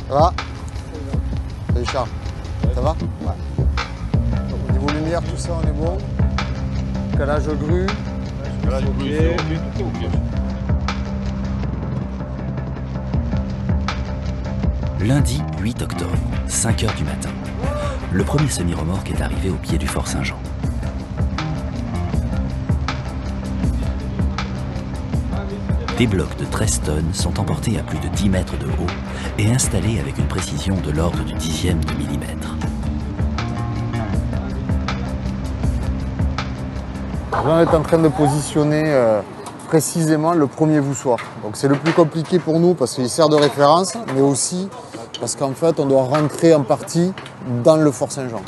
Ça va? Salut Charles. Ça va? Ouais. Au niveau lumière, tout ça, on est bon. Calage grue. Calage grue, c'est ok. Lundi 8 octobre, 5 h du matin. Le premier semi-remorque est arrivé au pied du Fort Saint-Jean. Des blocs de 13 tonnes sont emportés à plus de 10 mètres de haut et installés avec une précision de l'ordre du dixième de millimètre. Là, on est en train de positionner précisément le premier voussoir. Donc c'est le plus compliqué pour nous parce qu'il sert de référence, mais aussi parce qu'en fait, on doit rentrer en partie dans le Fort Saint-Jean.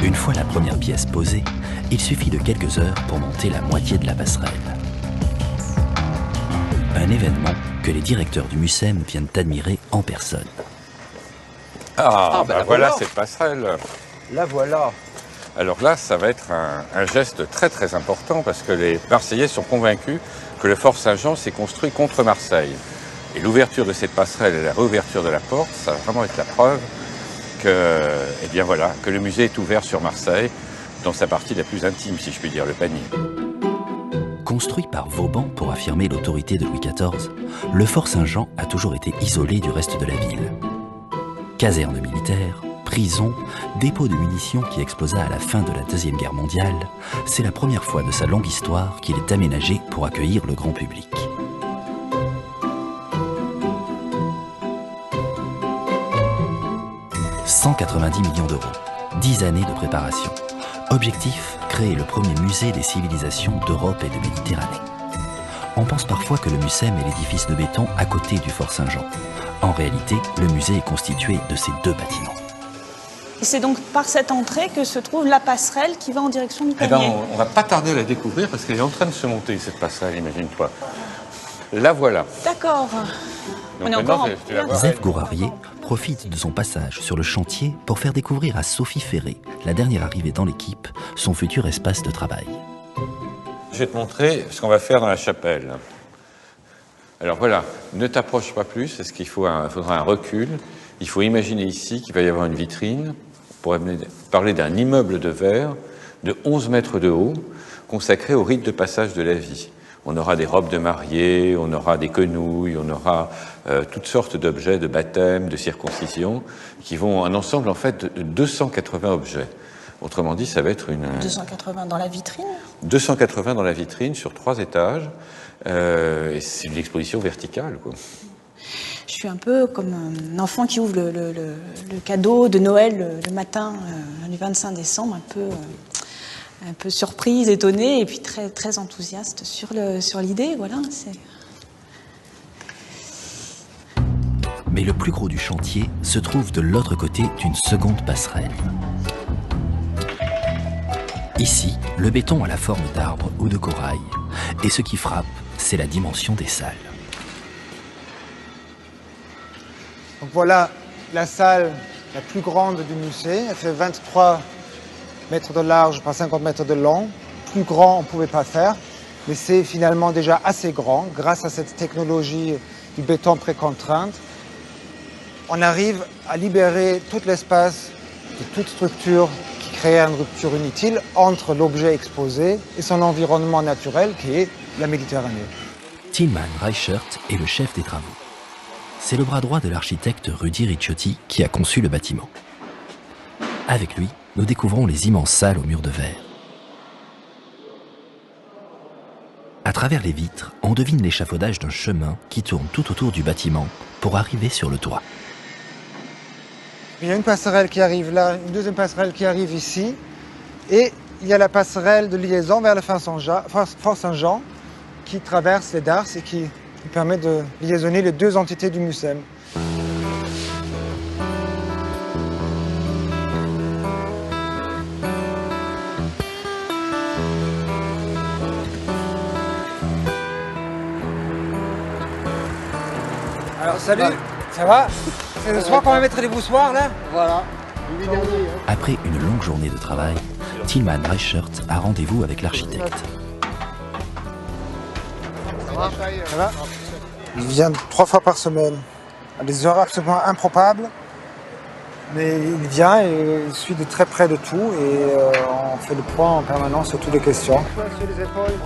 Une fois la première pièce posée, il suffit de quelques heures pour monter la moitié de la passerelle. Un événement que les directeurs du MUSEM viennent admirer en personne. Ah, bah voilà cette passerelle. La voilà. Alors là, ça va être un geste très très important parce que les Marseillais sont convaincus que le Fort Saint-Jean s'est construit contre Marseille. Et l'ouverture de cette passerelle et la réouverture de la porte, ça va vraiment être la preuve que, eh bien voilà, que le musée est ouvert sur Marseille, dans sa partie la plus intime, si je puis dire, le panier. Construit par Vauban pour affirmer l'autorité de Louis XIV, le Fort Saint-Jean a toujours été isolé du reste de la ville. Caserne militaire, prison, dépôt de munitions qui explosa à la fin de la Deuxième Guerre mondiale, c'est la première fois de sa longue histoire qu'il est aménagé pour accueillir le grand public. « 190 millions d'euros, 10 années de préparation. Objectif, créer le premier musée des civilisations d'Europe et de Méditerranée. On pense parfois que le MUSEM est l'édifice de béton à côté du Fort Saint-Jean. En réalité, le musée est constitué de ces deux bâtiments. Et c'est donc par cette entrée que se trouve la passerelle qui va en direction du panier. Eh ben, on va pas tarder à la découvrir parce qu'elle est en train de se monter, cette passerelle, imagine-toi. La voilà. D'accord. On est encore en... Zef Gourarier profite de son passage sur le chantier pour faire découvrir à Sophie Ferré, la dernière arrivée dans l'équipe, son futur espace de travail. Je vais te montrer ce qu'on va faire dans la chapelle. Alors voilà, ne t'approche pas plus, parce qu'il faudra un recul. Il faut imaginer ici qu'il va y avoir une vitrine. On pourrait parler d'un immeuble de verre de 11 mètres de haut, consacré au rite de passage de la vie. On aura des robes de mariée, on aura des quenouilles, on aura toutes sortes d'objets de baptême, de circoncision, qui vont un ensemble en fait de 280 objets. Autrement dit, ça va être une... 280 dans la vitrine 280 dans la vitrine sur 3 étages. Et c'est une exposition verticale, quoi. Je suis un peu comme un enfant qui ouvre le cadeau de Noël le matin du 25 décembre, un peu surprise, étonnée, et puis très, très enthousiaste sur l'idée. Voilà, Mais le plus gros du chantier se trouve de l'autre côté d'une seconde passerelle. Ici, le béton a la forme d'arbre ou de corail. Et ce qui frappe, c'est la dimension des salles. Donc voilà la salle la plus grande du musée. Elle fait 23 mètres de large par 50 mètres de long. Plus grand, on ne pouvait pas faire. Mais c'est finalement déjà assez grand grâce à cette technologie du béton précontrainte. On arrive à libérer tout l'espace de toute structure qui crée une rupture inutile entre l'objet exposé et son environnement naturel qui est la Méditerranée. Tilman Reichert est le chef des travaux. C'est le bras droit de l'architecte Rudy Ricciotti qui a conçu le bâtiment. Avec lui, nous découvrons les immenses salles aux murs de verre. À travers les vitres, on devine l'échafaudage d'un chemin qui tourne tout autour du bâtiment pour arriver sur le toit. Il y a une passerelle qui arrive là, une deuxième passerelle qui arrive ici, et il y a la passerelle de liaison vers le Fort Saint-Jean qui traverse les darses et qui permet de liaisonner les deux entités du MUSEM. Alors salut, ça va? C'est le soir qu'on va mettre les voussoirs là? Voilà. Après une longue journée de travail, Tilman Reichert a rendez-vous avec l'architecte. Ça va? Il vient 3 fois par semaine, à des heures absolument improbables, mais il vient et il suit de très près de tout et on fait le point en permanence sur toutes les questions.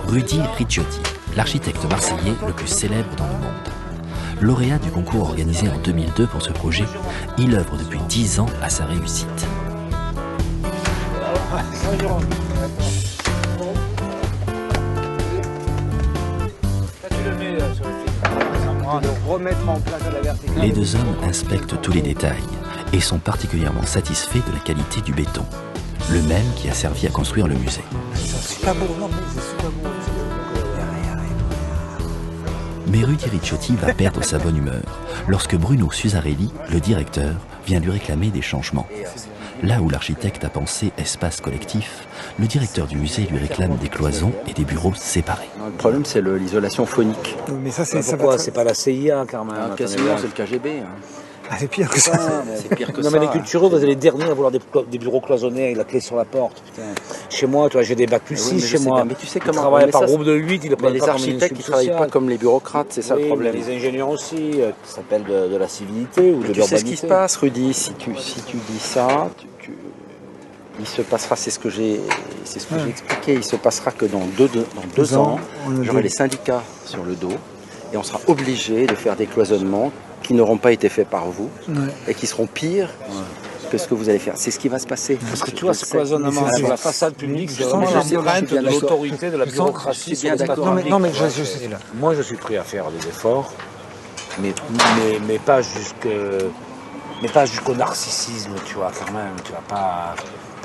Rudy Ricciotti, l'architecte marseillais le plus célèbre dans le monde. Lauréat du concours organisé en 2002 pour ce projet, il œuvre depuis 10 ans à sa réussite. Les deux hommes inspectent tous les détails et sont particulièrement satisfaits de la qualité du béton, le même qui a servi à construire le musée. Mais Rudy Ricciotti va perdre sa bonne humeur lorsque Bruno Susarelli, le directeur, vient lui réclamer des changements. Là où l'architecte a pensé espace collectif, le directeur du musée lui réclame des cloisons et des bureaux séparés. Le problème, c'est l'isolation phonique. Mais ça, c'est Pourquoi? C'est pas la CIA quand même. Quasiment, c'est le KGB. c'est pire que ça. C'est pire que Non, ça. mais les culturaux, vous êtes les derniers à vouloir des bureaux cloisonnés avec la clé sur la porte. Putain. Chez moi, tu vois, j'ai des bacs plus 6 Oui, chez moi. Mais tu sais Ils comment travaillent mais par ça, groupe de 8, ils le mais prennent les pas comme une architectes, ils équipe travaillent pas sociale. comme les bureaucrates, c'est ça Oui, le problème. mais les ingénieurs aussi, ça s'appelle de la civilité ou de Tu sais l'urbanité. ce qui se passe, Rudy, si tu dis ça, il se passera, c'est ce que j'ai expliqué, il se passera que dans deux ans, j'aurai les syndicats sur le dos et on sera obligé de faire des cloisonnements qui n'auront pas été faits par vous et qui seront pires que ce que vous allez faire. C'est ce qui va se passer. Parce que tu vois, ce cloisonnement sur la façade publique, c'est vraiment l'empreinte de l'autorité, de la bureaucratie sur l'espace public. Non, mais je sais. Moi, je suis prêt à faire des efforts, mais pas jusqu'au narcissisme, tu vois, quand même. Tu vois, pas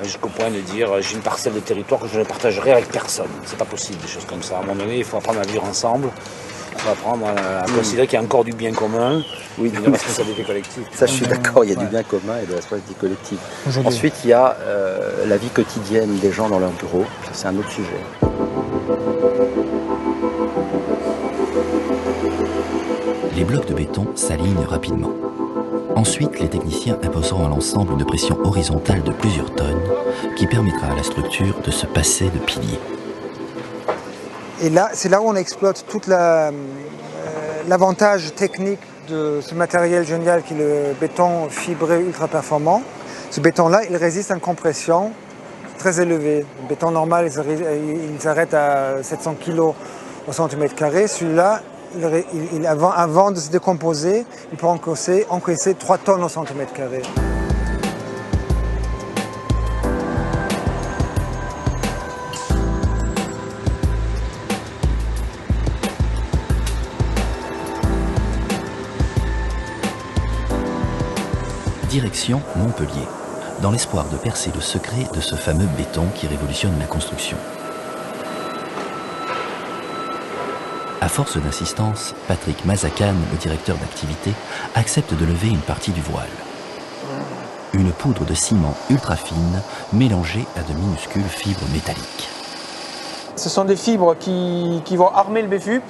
jusqu'au point de dire j'ai une parcelle de territoire que je ne partagerai avec personne. C'est pas possible, des choses comme ça. À un moment donné, il faut apprendre à vivre ensemble. Il faut apprendre à considérer qu'il y a encore du bien commun, Oui, de la responsabilité collective. Ça, je suis d'accord, il y a du bien commun et de la responsabilité collective. Ensuite, il y a la vie quotidienne des gens dans leur bureau. Ça, c'est un autre sujet. Les blocs de béton s'alignent rapidement. Ensuite, les techniciens imposeront à l'ensemble une pression horizontale de plusieurs tonnes qui permettra à la structure de se passer de piliers. Et là, c'est là où on exploite tout l'avantage technique de ce matériel génial qui est le béton fibré ultra performant. Ce béton-là, il résiste à une compression très élevée. Le béton normal, il s'arrête à 700 kg au centimètre carré. Celui-là, avant de se décomposer, il peut encaisser 3 tonnes au centimètre carré. Direction Montpellier, dans l'espoir de percer le secret de ce fameux béton qui révolutionne la construction. À force d'insistance, Patrick Mazakan, le directeur d'activité, accepte de lever une partie du voile. Une poudre de ciment ultra fine mélangée à de minuscules fibres métalliques. Ce sont des fibres qui vont armer le BFUP.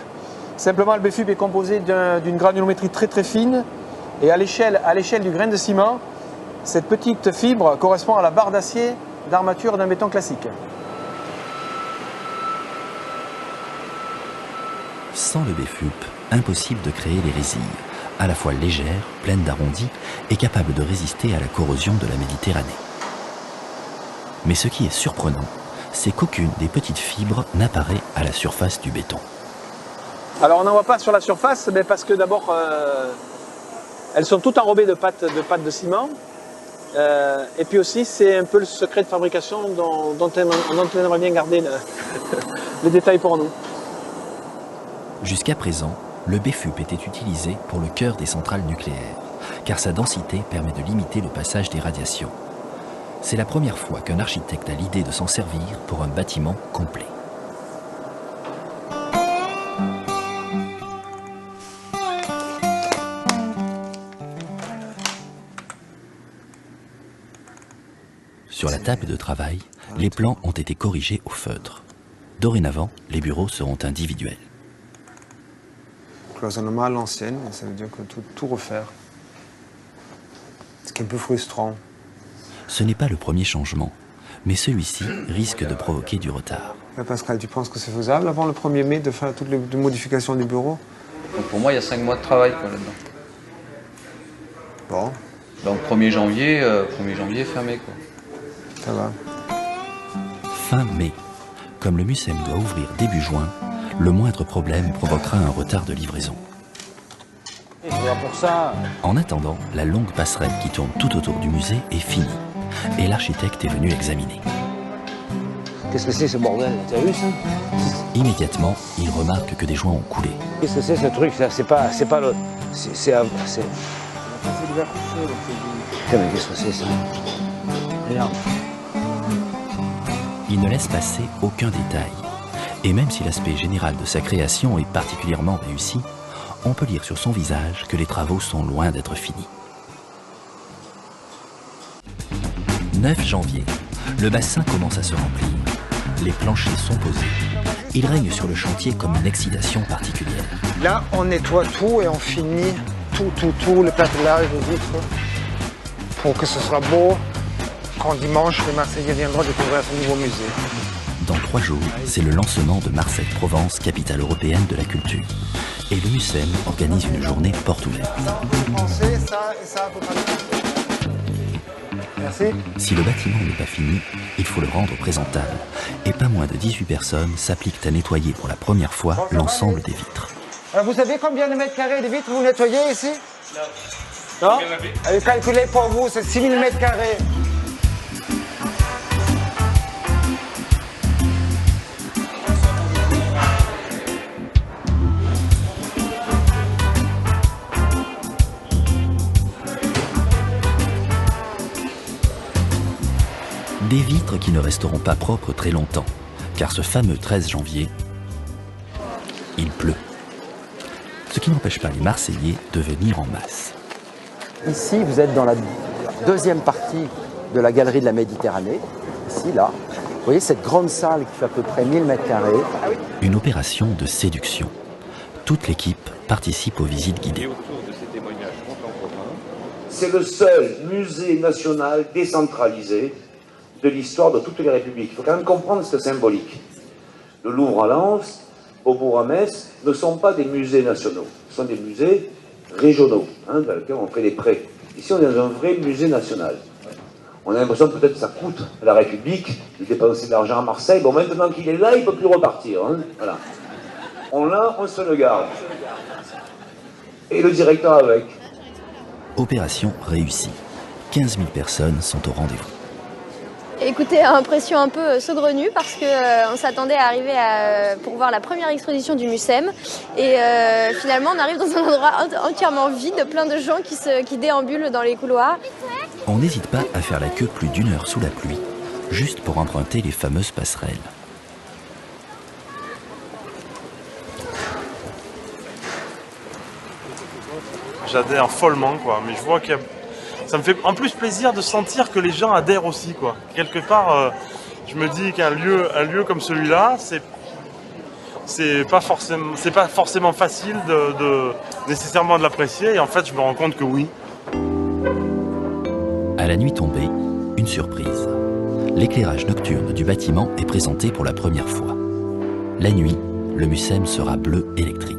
Simplement, le BFUP est composé d'une granulométrie très très fine. Et à l'échelle du grain de ciment, cette petite fibre correspond à la barre d'acier d'armature d'un béton classique. Sans le BFUP, impossible de créer les résilles, à la fois légères, pleines d'arrondis et capables de résister à la corrosion de la Méditerranée. Mais ce qui est surprenant, c'est qu'aucune des petites fibres n'apparaît à la surface du béton. Alors on n'en voit pas sur la surface, mais parce que d'abord elles sont toutes enrobées de pâte de ciment. Et puis aussi c'est un peu le secret de fabrication dont on aimerait bien garder les détails pour nous. Jusqu'à présent, le BFUP était utilisé pour le cœur des centrales nucléaires, car sa densité permet de limiter le passage des radiations. C'est la première fois qu'un architecte a l'idée de s'en servir pour un bâtiment complet. Sur la table de travail, les plans ont été corrigés au feutre. Dorénavant, les bureaux seront individuels. Cloisonnement à l'ancienne, ça veut dire que tout refaire. Ce qui est un peu frustrant. Ce n'est pas le premier changement. mais celui-ci risque de provoquer du retard. Pascal, tu penses que c'est faisable avant le 1er mai de faire toutes les modifications du bureau? Donc pour moi, il y a 5 mois de travail là-dedans. Bon. Donc 1er janvier fermé, quoi. Ça va. Fin mai. Comme le MUSEM doit ouvrir début juin, le moindre problème provoquera un retard de livraison. Pour ça, En attendant, la longue passerelle qui tourne tout autour du musée est finie et l'architecte est venu examiner. qu'est-ce que c'est ce bordel? T'as vu ça? Immédiatement, il remarque que des joints ont coulé. Qu'est-ce que c'est ce truc? C'est pas le. C'est. Putain, mais qu'est-ce que c'est ça? Regarde. Il ne laisse passer aucun détail. Et même si l'aspect général de sa création est particulièrement réussi, on peut lire sur son visage que les travaux sont loin d'être finis. 9 janvier, le bassin commence à se remplir. Les planchers sont posés. Il règne sur le chantier comme une excitation particulière. Là, on nettoie tout et on finit tout, le platelage, les vitres, pour que ce soit beau quand dimanche, les Marseillais viendront découvrir ce nouveau musée. Dans 3 jours, c'est le lancement de Marseille-Provence, capitale européenne de la culture. Et le MUSEM organise une journée porte ouverte. Pensez ça et ça, faut pas le penser. Merci. Si le bâtiment n'est pas fini, il faut le rendre présentable. Et pas moins de 18 personnes s'appliquent à nettoyer pour la première fois l'ensemble des vitres. Alors, vous savez combien de mètres carrés de vitres vous nettoyez ici? Non. Allez, calculez pour vous, c'est 6000 mètres carrés. Des vitres qui ne resteront pas propres très longtemps, car ce fameux 13 janvier, il pleut. Ce qui n'empêche pas les Marseillais de venir en masse. Ici, vous êtes dans la deuxième partie de la galerie de la Méditerranée. Ici, là. Vous voyez cette grande salle qui fait à peu près 1000 mètres carrés. Une opération de séduction. Toute l'équipe participe aux visites guidées. C'est le seul musée national décentralisé de l'histoire de toutes les républiques. Il faut quand même comprendre ce symbolique. Le Louvre à Lens, Beaubourg à Metz ne sont pas des musées nationaux, ce sont des musées régionaux, dans lesquels on fait des prêts. Ici, on est dans un vrai musée national. On a l'impression peut-être que ça coûte à la République de dépenser de l'argent à Marseille. Bon, maintenant qu'il est là, il ne peut plus repartir. Voilà. On l'a, on se le garde. Et le directeur avec. Opération réussie. 15 000 personnes sont au rendez-vous. Écoutez, impression un peu saugrenue parce qu'on s'attendait à arriver pour voir la première exposition du MUSEM et finalement on arrive dans un endroit entièrement vide, plein de gens qui déambulent dans les couloirs. On n'hésite pas à faire la queue plus d'1 heure sous la pluie, juste pour emprunter les fameuses passerelles. J'adhère follement, quoi, mais je vois qu'il y a... Ça me fait en plus plaisir de sentir que les gens adhèrent aussi, quoi. Quelque part, je me dis qu'un lieu comme celui-là, c'est pas forcément facile nécessairement de l'apprécier. Et en fait, je me rends compte que oui. À la nuit tombée, une surprise. L'éclairage nocturne du bâtiment est présenté pour la première fois. La nuit, le MUSEM sera bleu électrique.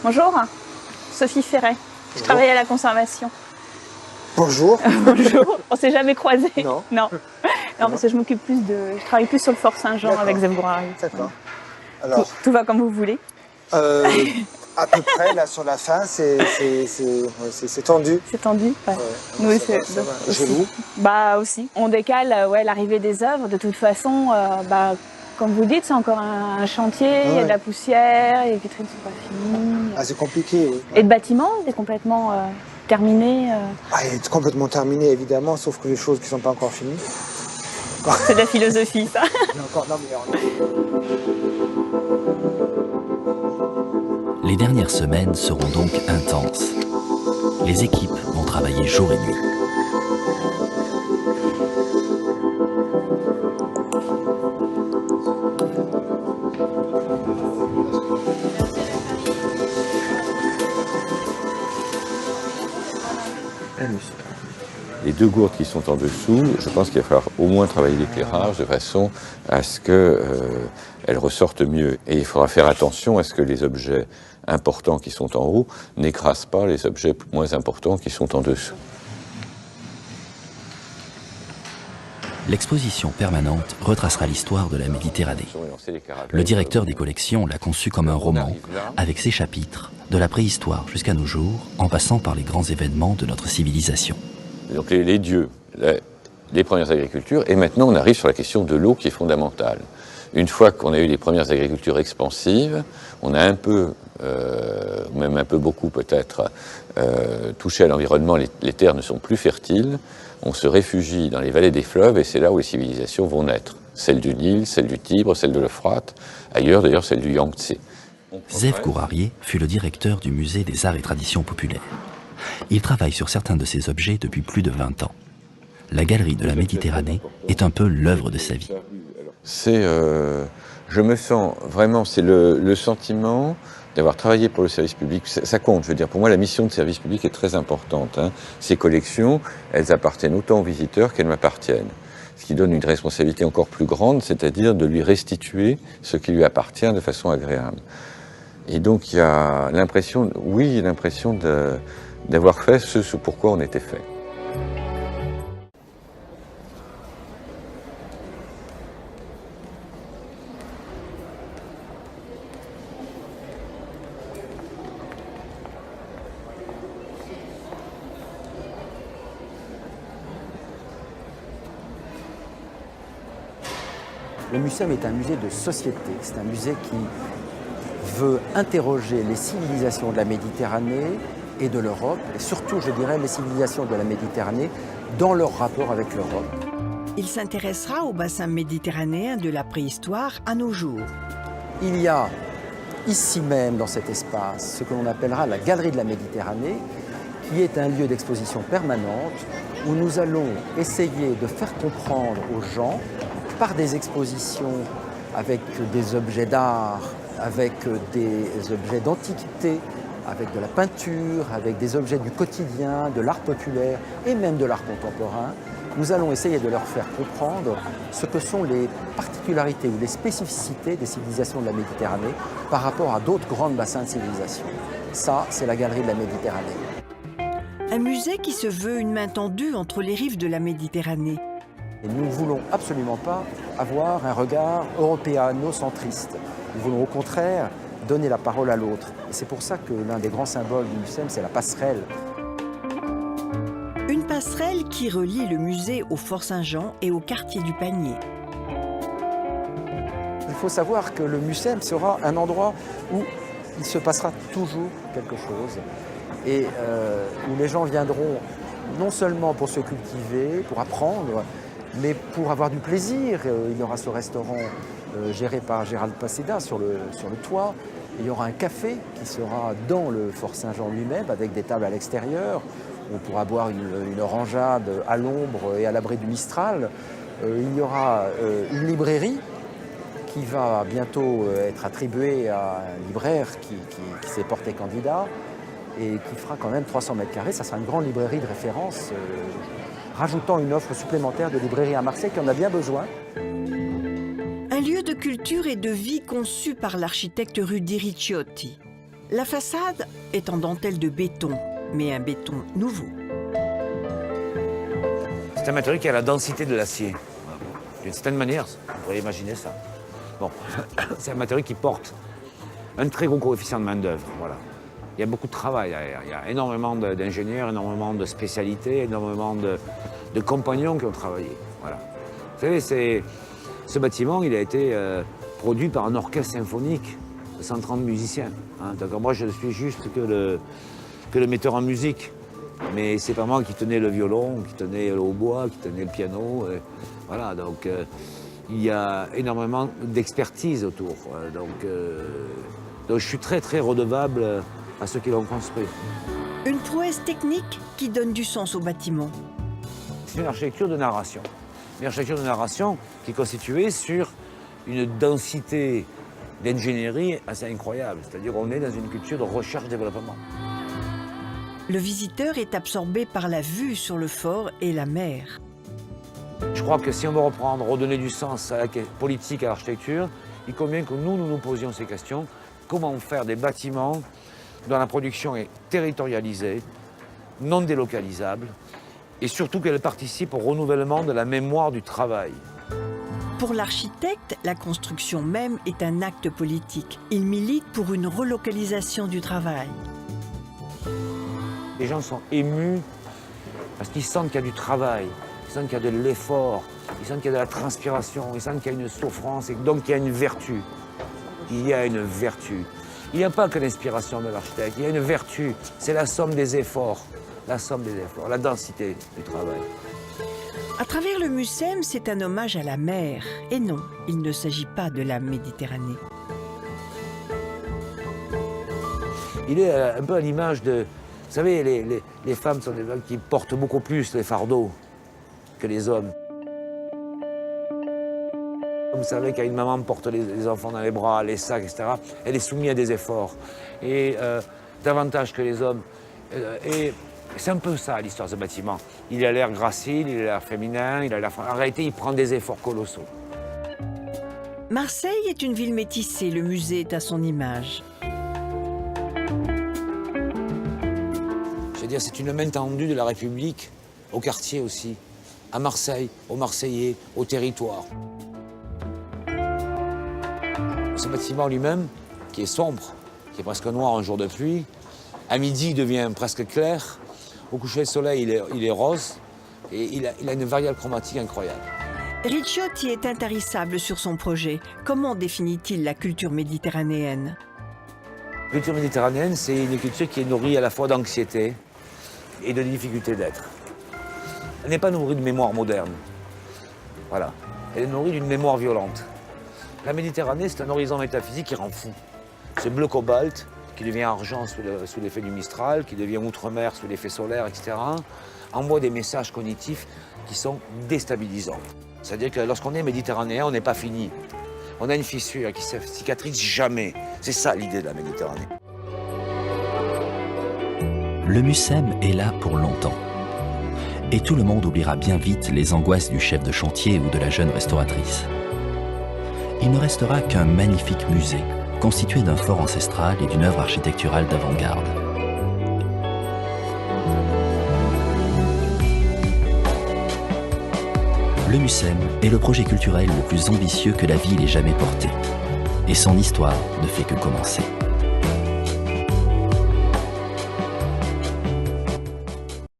Bonjour, Sophie Ferret. Je travaille à la conservation. Bonjour. Bonjour. On s'est jamais croisés. Non. Non, parce que je travaille plus sur le Fort Saint-Jean avec Zemmour. D'accord. Alors, tout va comme vous voulez. À peu près, là, sur la fin, c'est tendu. C'est tendu, ouais. Nous, ça va. Chez vous? Bah aussi. On décale l'arrivée des œuvres. De toute façon, comme vous dites, c'est encore un chantier, il y a de la poussière, les vitrines ne sont pas finies. Ah, c'est compliqué, oui. Et le bâtiment, c'est complètement terminé. Ah, il est complètement terminé, évidemment, sauf que les choses qui ne sont pas encore finies. C'est de la philosophie, ça. Les dernières semaines seront donc intenses. Les équipes vont travailler jour et nuit. 2 gourdes qui sont en dessous, je pense qu'il va falloir au moins travailler l'éclairage de façon à ce qu'elles ressortent mieux. Et il faudra faire attention à ce que les objets importants qui sont en haut n'écrasent pas les objets moins importants qui sont en dessous. L'exposition permanente retracera l'histoire de la Méditerranée. Le directeur des collections l'a conçue comme un roman, avec ses chapitres, de la préhistoire jusqu'à nos jours, en passant par les grands événements de notre civilisation. Donc les dieux, les premières agricultures, et maintenant on arrive sur la question de l'eau qui est fondamentale. Une fois qu'on a eu les premières agricultures expansives, on a un peu, même un peu beaucoup peut-être, touché à l'environnement, les terres ne sont plus fertiles, on se réfugie dans les vallées des fleuves et c'est là où les civilisations vont naître. Celle du Nil, celle du Tibre, celle de l'Euphrate, ailleurs d'ailleurs celle du Yangtze. Zef Gourarier fut le directeur du musée des arts et traditions populaires. Il travaille sur certains de ces objets depuis plus de 20 ans. La galerie de la Méditerranée est un peu l'œuvre de sa vie. Je me sens vraiment, c'est le sentiment d'avoir travaillé pour le service public. Ça compte, je veux dire, pour moi la mission de service public est très importante. Ces collections, elles appartiennent autant aux visiteurs qu'elles m'appartiennent. Ce qui donne une responsabilité encore plus grande, c'est-à-dire de lui restituer ce qui lui appartient de façon agréable. Et donc il y a l'impression, oui, l'impression d'avoir fait ce pourquoi on était fait. Le Muséum est un musée de société, c'est un musée qui veut interroger les civilisations de la Méditerranée et de l'Europe, et surtout, je dirais, les civilisations de la Méditerranée dans leur rapport avec l'Europe. Il s'intéressera au bassin méditerranéen de la préhistoire à nos jours. Il y a ici même, dans cet espace, ce que l'on appellera la Galerie de la Méditerranée, qui est un lieu d'exposition permanente où nous allons essayer de faire comprendre aux gens par des expositions avec des objets d'art, avec des objets d'antiquité, avec de la peinture, avec des objets du quotidien, de l'art populaire et même de l'art contemporain, nous allons essayer de leur faire comprendre ce que sont les particularités ou les spécificités des civilisations de la Méditerranée par rapport à d'autres grands bassins de civilisation. Ça, c'est la Galerie de la Méditerranée. Un musée qui se veut une main tendue entre les rives de la Méditerranée. Et nous ne voulons absolument pas avoir un regard européano-centriste. Nous voulons au contraire donner la parole à l'autre. Et c'est pour ça que l'un des grands symboles du Muséum, c'est la passerelle. Une passerelle qui relie le musée au Fort Saint-Jean et au quartier du Panier. Il faut savoir que le Muséum sera un endroit où il se passera toujours quelque chose et où les gens viendront non seulement pour se cultiver, pour apprendre, mais pour avoir du plaisir. Il y aura ce restaurant géré par Gérald Paseda sur le toit. Il y aura un café qui sera dans le Fort Saint-Jean lui-même avec des tables à l'extérieur. On pourra boire une orangeade à l'ombre et à l'abri du Mistral. Il y aura une librairie qui va bientôt être attribuée à un libraire qui s'est porté candidat et qui fera quand même 300 mètres carrés. Ça sera une grande librairie de référence, rajoutant une offre supplémentaire de librairie à Marseille qui en a bien besoin. Un lieu de culture et de vie conçu par l'architecte Rudy Ricciotti. La façade est en dentelle de béton, mais un béton nouveau. C'est un matériau qui a la densité de l'acier. D'une certaine manière, on pourrait imaginer ça. Bon, c'est un matériau qui porte un très gros coefficient de main-d'œuvre. Voilà. Il y a beaucoup de travail derrière. Il y a énormément d'ingénieurs, énormément de spécialités, énormément de compagnons qui ont travaillé. Voilà. Vous savez, ce bâtiment, il a été produit par un orchestre symphonique de 130 musiciens. Hein. Donc moi, je suis juste que le metteur en musique. Mais c'est pas moi qui tenais le violon, qui tenais le hautbois, qui tenais le piano. Voilà, donc il y a énormément d'expertise autour. Donc je suis très très redevable à ceux qui l'ont construit. Une prouesse technique qui donne du sens au bâtiment. C'est une architecture de narration. Une architecture de narration qui est constituée sur une densité d'ingénierie assez incroyable. C'est-à-dire qu'on est dans une culture de recherche-développement. Le visiteur est absorbé par la vue sur le fort et la mer. Je crois que si on veut reprendre, redonner du sens à la politique, à l'architecture, il convient que nous posions ces questions. Comment faire des bâtiments dont la production est territorialisée, non délocalisable, et surtout qu'elle participe au renouvellement de la mémoire du travail. Pour l'architecte, la construction même est un acte politique. Il milite pour une relocalisation du travail. Les gens sont émus parce qu'ils sentent qu'il y a du travail, ils sentent qu'il y a de l'effort, ils sentent qu'il y a de la transpiration, ils sentent qu'il y a une souffrance et donc il y a une vertu. Il y a une vertu. Il n'y a pas que l'inspiration de l'architecte, il y a une vertu. C'est la somme des efforts, la densité du travail. À travers le MUSEM, c'est un hommage à la mer. Et non, il ne s'agit pas de la Méditerranée. Il est un peu à l'image de... Vous savez, les femmes sont des femmes qui portent beaucoup plus les fardeaux que les hommes. Vous savez, quand une maman porte les enfants dans les bras, les sacs, etc., elle est soumise à des efforts. Et davantage que les hommes. Et c'est un peu ça, l'histoire de ce bâtiment. Il a l'air gracile, il a l'air féminin, en réalité, il prend des efforts colossaux. Marseille est une ville métissée, le musée est à son image. Je veux dire, c'est une main tendue de la République au quartier aussi, à Marseille, aux Marseillais, au territoire. Ce bâtiment lui-même, qui est sombre, qui est presque noir un jour de pluie, à midi, il devient presque clair. Au coucher de soleil, il est rose. Et il a une variable chromatique incroyable. Ricciotti est intarissable sur son projet. Comment définit-il la culture méditerranéenne? La culture méditerranéenne, c'est une culture qui est nourrie à la fois d'anxiété et de difficulté d'être. Elle n'est pas nourrie de mémoire moderne. Voilà. Elle est nourrie d'une mémoire violente. La Méditerranée, c'est un horizon métaphysique qui rend fou. Ce bleu cobalt, qui devient argent sous l'effet du Mistral, qui devient outre-mer sous l'effet solaire, etc., envoie des messages cognitifs qui sont déstabilisants. C'est-à-dire que lorsqu'on est méditerranéen, on n'est pas fini. On a une fissure qui ne cicatrise jamais. C'est ça l'idée de la Méditerranée. Le MUSEM est là pour longtemps. Et tout le monde oubliera bien vite les angoisses du chef de chantier ou de la jeune restauratrice. Il ne restera qu'un magnifique musée, constitué d'un fort ancestral et d'une œuvre architecturale d'avant-garde. Le MUSEM est le projet culturel le plus ambitieux que la ville ait jamais porté. Et son histoire ne fait que commencer.